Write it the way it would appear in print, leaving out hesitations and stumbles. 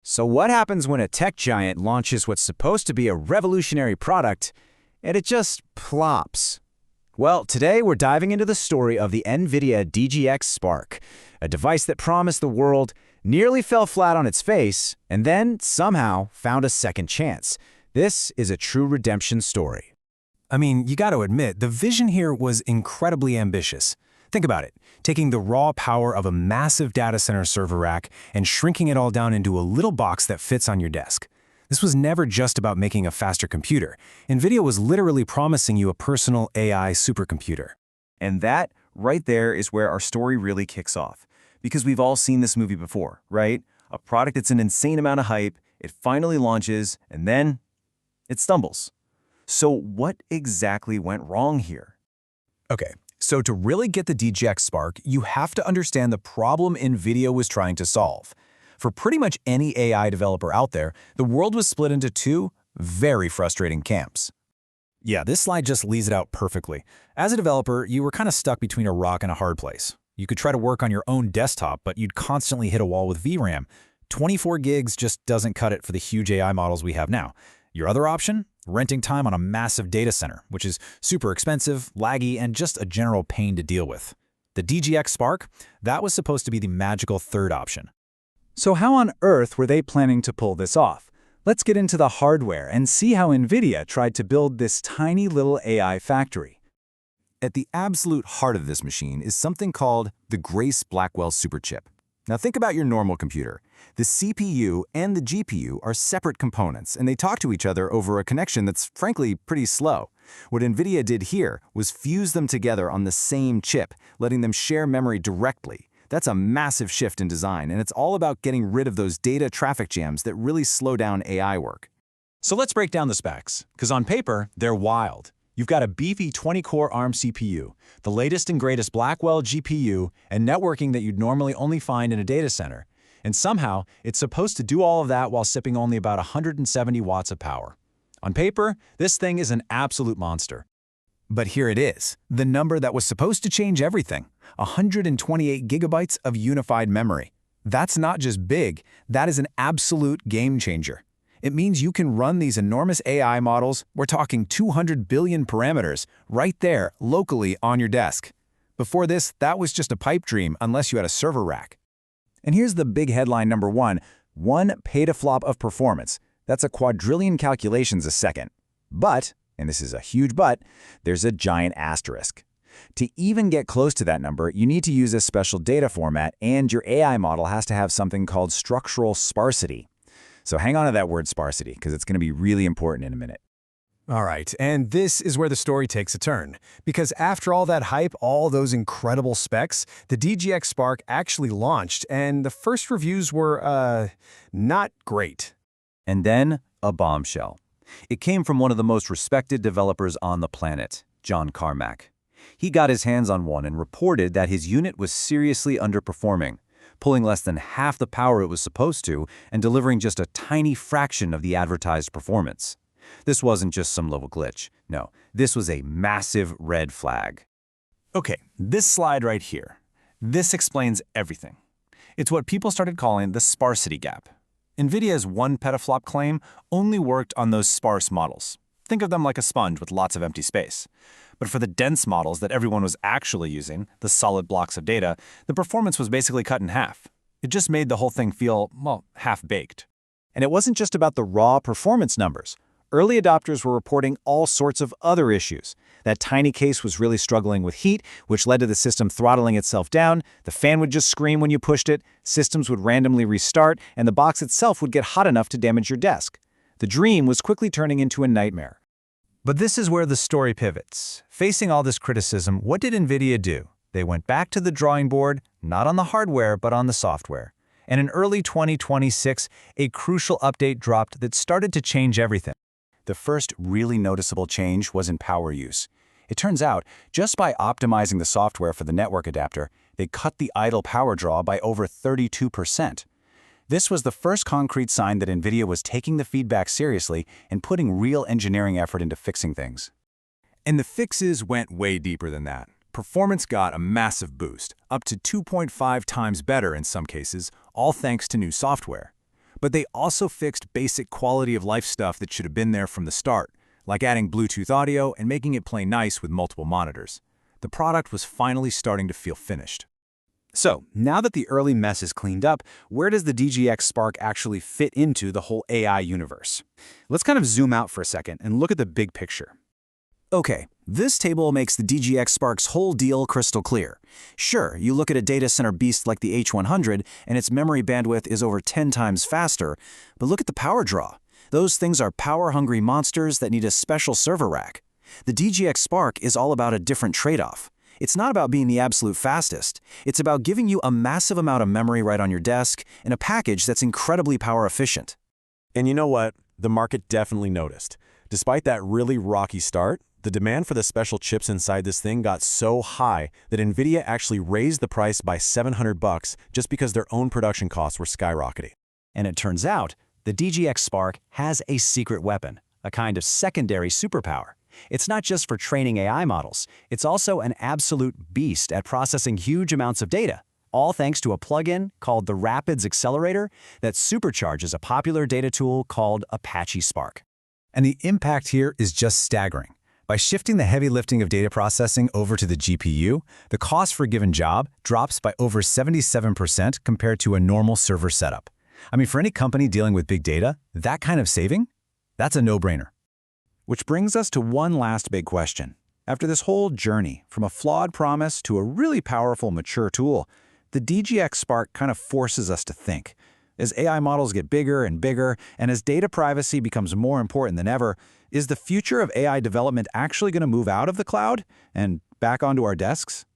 So what happens when a tech giant launches what's supposed to be a revolutionary product, and it just plops? Well, today we're diving into the story of the NVIDIA DGX Spark, a device that promised the world, nearly fell flat on its face, and then somehow found a second chance. This is a true redemption story. I mean, you got to admit, the vision here was incredibly ambitious. Think about it, taking the raw power of a massive data center server rack and shrinking it all down into a little box that fits on your desk. This was never just about making a faster computer. NVIDIA was literally promising you a personal AI supercomputer. And that, right there, is where our story really kicks off. Because we've all seen this movie before, right? A product that's an insane amount of hype, it finally launches, and then it stumbles. So what exactly went wrong here? Okay, so to really get the DGX Spark, you have to understand the problem NVIDIA was trying to solve. For pretty much any AI developer out there, the world was split into two very frustrating camps. Yeah, this slide just lays it out perfectly. As a developer, you were kind of stuck between a rock and a hard place. You could try to work on your own desktop, but you'd constantly hit a wall with VRAM. 24 gigs just doesn't cut it for the huge AI models we have now. Your other option? Renting time on a massive data center, which is super expensive, laggy, and just a general pain to deal with. The DGX Spark, that was supposed to be the magical third option. So how on earth were they planning to pull this off? Let's get into the hardware and see how NVIDIA tried to build this tiny little AI factory. At the absolute heart of this machine is something called the Grace Blackwell Superchip. Now think about your normal computer. The CPU and the GPU are separate components, and they talk to each other over a connection that's frankly pretty slow. What NVIDIA did here was fuse them together on the same chip, letting them share memory directly. That's a massive shift in design, and it's all about getting rid of those data traffic jams that really slow down AI work. So let's break down the specs, because on paper, they're wild. You've got a beefy 20-core ARM CPU, the latest and greatest Blackwell GPU, and networking that you'd normally only find in a data center. And somehow, it's supposed to do all of that while sipping only about 170 watts of power. On paper, this thing is an absolute monster. But here it is, the number that was supposed to change everything, 128 gigabytes of unified memory. That's not just big, that is an absolute game changer. It means you can run these enormous AI models, we're talking 200 billion parameters, right there, locally on your desk. Before this, that was just a pipe dream unless you had a server rack. And here's the big headline number one petaflop of performance. That's a quadrillion calculations a second. But, and this is a huge but, there's a giant asterisk. To even get close to that number, you need to use a special data format, and your AI model has to have something called structural sparsity. So hang on to that word sparsity, because it's going to be really important in a minute. All right, and this is where the story takes a turn. Because after all that hype, all those incredible specs, the DGX Spark actually launched, and the first reviews were, not great. And then, a bombshell. It came from one of the most respected developers on the planet, John Carmack. He got his hands on one and reported that his unit was seriously underperforming, pulling less than half the power it was supposed to and delivering just a tiny fraction of the advertised performance. This wasn't just some little glitch. No, this was a massive red flag. Okay, this slide right here. This explains everything. It's what people started calling the sparsity gap. NVIDIA's 1 petaflop claim only worked on those sparse models. Think of them like a sponge with lots of empty space. But for the dense models that everyone was actually using, the solid blocks of data, the performance was basically cut in half. It just made the whole thing feel, well, half-baked. And it wasn't just about the raw performance numbers. Early adopters were reporting all sorts of other issues. That tiny case was really struggling with heat, which led to the system throttling itself down. The fan would just scream when you pushed it, systems would randomly restart, and the box itself would get hot enough to damage your desk. The dream was quickly turning into a nightmare. But this is where the story pivots. Facing all this criticism, what did NVIDIA do? They went back to the drawing board, not on the hardware, but on the software. And in early 2026, a crucial update dropped that started to change everything. The first really noticeable change was in power use. It turns out, just by optimizing the software for the network adapter, they cut the idle power draw by over 32%. This was the first concrete sign that NVIDIA was taking the feedback seriously and putting real engineering effort into fixing things. And the fixes went way deeper than that. Performance got a massive boost, up to 2.5 times better in some cases, all thanks to new software. But they also fixed basic quality of life stuff that should have been there from the start, like adding Bluetooth audio and making it play nice with multiple monitors. The product was finally starting to feel finished. So, now that the early mess is cleaned up, where does the DGX Spark actually fit into the whole AI universe? Let's kind of zoom out for a second and look at the big picture. Okay, this table makes the DGX Spark's whole deal crystal clear. Sure, you look at a data center beast like the H100 and its memory bandwidth is over 10 times faster, but look at the power draw. Those things are power-hungry monsters that need a special server rack. The DGX Spark is all about a different trade-off. It's not about being the absolute fastest. It's about giving you a massive amount of memory right on your desk in a package that's incredibly power efficient. And you know what? The market definitely noticed. Despite that really rocky start, the demand for the special chips inside this thing got so high that NVIDIA actually raised the price by $700 just because their own production costs were skyrocketing. And it turns out, the DGX Spark has a secret weapon, a kind of secondary superpower. It's not just for training AI models, it's also an absolute beast at processing huge amounts of data, all thanks to a plugin called the Rapids Accelerator that supercharges a popular data tool called Apache Spark. And the impact here is just staggering. By shifting the heavy lifting of data processing over to the GPU, the cost for a given job drops by over 77% compared to a normal server setup. I mean, for any company dealing with big data, that kind of saving, that's a no-brainer. Which brings us to one last big question. After this whole journey, from a flawed promise to a really powerful, mature tool, the DGX Spark kind of forces us to think. As AI models get bigger and bigger, and as data privacy becomes more important than ever, is the future of AI development actually going to move out of the cloud and back onto our desks?